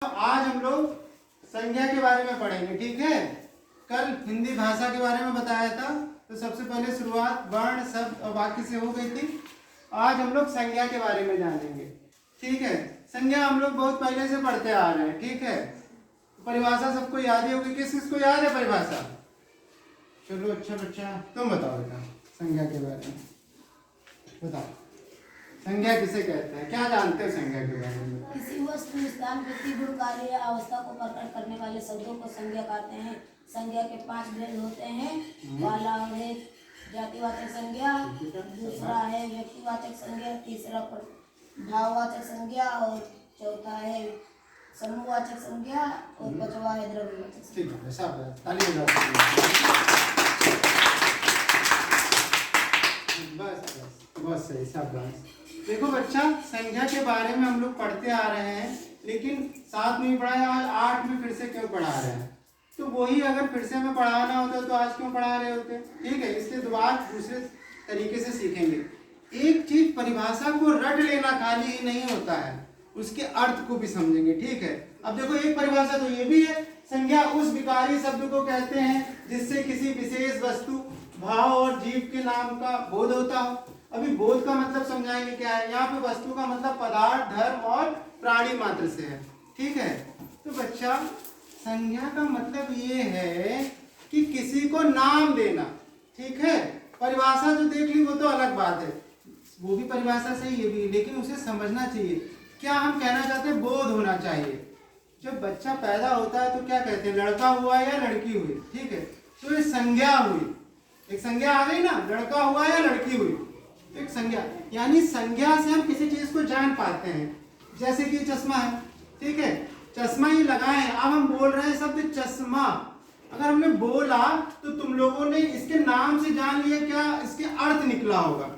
आज हम लोग संज्ञा के बारे में पढ़ेंगे, ठीक है। कल हिंदी भाषा के बारे में बताया था, तो सबसे पहले शुरुआत वर्ण शब्द और वाक्य से हो गई थी। आज हम लोग संज्ञा के बारे में जानेंगे, ठीक है। संज्ञा हम लोग बहुत पहले से पढ़ते आ रहे हैं, ठीक है। परिभाषा सबको याद ही होगी। किस किस को याद है परिभाषा? चलो अच्छा बच्चा, तुम बताओ बेटा संज्ञा के बारे में बताओ। संज्ञा किसे कहते हैं, क्या जानते हो संज्ञा के बारे में? किसी वस्तु, स्थान, व्यक्ति, गुण, कार्य या अवस्था को प्रकट करने वाले शब्दों को संज्ञा कहते हैं। संज्ञा के 5 भेद होते हैं। पहला है जातिवाचक संज्ञा, दूसरा है व्यक्तिवाचक संज्ञा, तीसरा भाववाचक संज्ञा और चौथा है समूहवाचक संज्ञा और पांचवा है द्रव्यवाचक संज्ञा। ठीक है, सब ताली बजाओ। बस सही, सब बस। देखो बच्चा, संज्ञा के बारे में हम लोग पढ़ते आ रहे हैं, लेकिन 7 में ही पढ़ाया, आज 8 में फिर से क्यों पढ़ा रहे हैं? तो वही अगर फिर से हमें पढ़ाना होता तो आज क्यों पढ़ा रहे होते? ठीक है, इसलिए दोबारा दूसरे तरीके से सीखेंगे। एक चीज परिभाषा को रट लेना खाली ही नहीं होता है, उसके अर्थ को भी समझेंगे, ठीक है। अब देखो, एक परिभाषा तो ये भी है, संज्ञा उस विकारी शब्द को कहते हैं जिससे किसी विशेष वस्तु, भाव और जीव के नाम का बोध होता हो। अभी बोध का मतलब समझाएंगे क्या है। यहाँ पे वस्तु का मतलब पदार्थ, धर्म और प्राणी मात्र से है, ठीक है। तो बच्चा, संज्ञा का मतलब ये है कि किसी को नाम देना, ठीक है। परिभाषा जो देख ली वो तो अलग बात है, वो भी परिभाषा सही है भी, लेकिन उसे समझना चाहिए। क्या हम कहना चाहते हैं? बोध होना चाहिए। जब बच्चा पैदा होता है तो क्या कहते हैं, लड़का हुआ या लड़की हुई, ठीक है। तो ये संज्ञा हुई, एक संज्ञा आ गई ना, लड़का हुआ या लड़की हुई, एक संज्ञा। यानी संज्ञा से हम किसी चीज को जान पाते हैं। जैसे कि चश्मा है, ठीक है, चश्मा ही लगाए, अब हम बोल रहे हैं शब्द चश्मा। अगर हमने बोला तो तुम लोगों ने इसके नाम से जान लिया, क्या इसके अर्थ निकला होगा।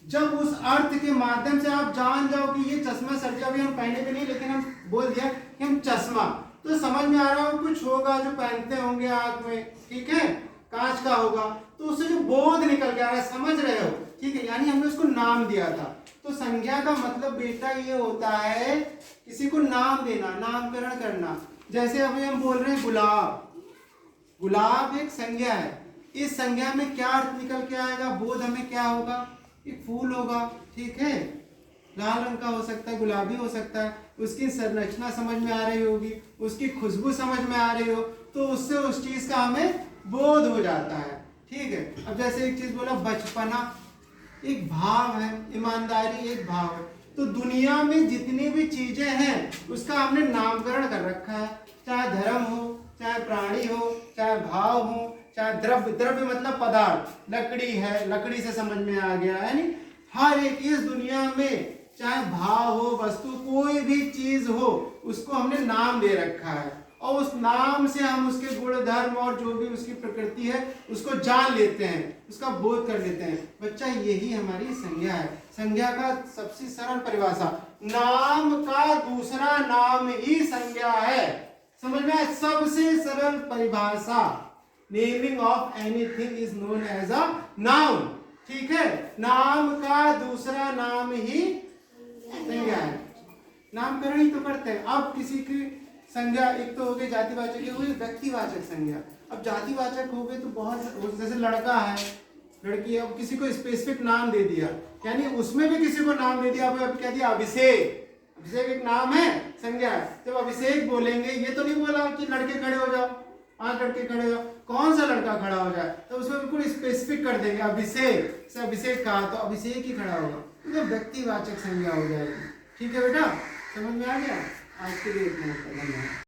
जब उस अर्थ के माध्यम से आप जान जाओ कि ये चश्मा, सर अभी हम पहने भी नहीं, लेकिन हम बोल दिया कि हम चश्मा, तो समझ में आ रहा हो कुछ होगा जो पहनते होंगे आंख में, ठीक है, कांच का होगा, तो उससे जो बोध निकल के आ रहा है, समझ रहे हो, ठीक है। यानी हमने उसको नाम दिया था। तो संज्ञा का मतलब बेटा ये होता है किसी को नाम देना, नामकरण करना। जैसे अभी हम बोल रहे हैं गुलाब, गुलाब एक संज्ञा है। इस संज्ञा में क्या अर्थ निकल के आएगा, बोध हमें क्या होगा, एक फूल होगा, ठीक है, लाल रंग का हो सकता है, गुलाबी हो सकता है, उसकी संरचना समझ में आ रही होगी, उसकी खुशबू समझ में आ रही हो, तो उससे उस चीज का हमें बोध हो जाता है, ठीक है। अब जैसे एक चीज बोला बचपना, एक भाव है, ईमानदारी एक भाव है। तो दुनिया में जितनी भी चीजें हैं उसका हमने नामकरण कर रखा है, चाहे धर्म हो, चाहे प्राणी हो, चाहे भाव हो, चाहे द्रव्य, द्रव्य मतलब पदार्थ, लकड़ी है, लकड़ी से समझ में आ गया, यानी हर एक इस दुनिया में चाहे भाव हो, वस्तु, कोई भी चीज हो, उसको हमने नाम दे रखा है, और उस नाम से हम उसके गुण धर्म और जो भी उसकी प्रकृति है उसको जान लेते हैं, उसका बोध कर लेते हैं। बच्चा, यही हमारी संज्ञा है। संज्ञा का सबसे सरल परिभाषा, नाम का दूसरा नाम ही संज्ञा है। समझ में आया? सबसे सरल परिभाषा, naming of anything is known as a noun, ठीक है। नाम का दूसरा नाम ही संज्ञा है। नामकरण ही तो करते हैं। अब किसी की संज्ञा, एक तो हो गई जातिवाचक, एक हो गई व्यक्तिवाचक संज्ञा। अब जातिवाचक हो गए तो बहुत, जैसे लड़का है, लड़की है, अब किसी को स्पेसिफिक नाम दे दिया, यानी उसमें भी किसी को नाम दे दिया। अब कह दिया अभिषेक, अभिषेक एक नाम है, संज्ञा है। जब अभिषेक बोलेंगे, ये तो नहीं बोला कि लड़के खड़े हो जाओ, 5 लड़के खड़े हो जाओ, कौन सा लड़का खड़ा हो जाए, तो उसमें बिल्कुल स्पेसिफिक कर देंगे, अभिषेक से अभिषेक कहा तो अभिषेक ही खड़ा होगा, तो व्यक्तिवाचक संज्ञा हो जाएगी, ठीक है बेटा। समझ में आ गया? आज के लिए इतना।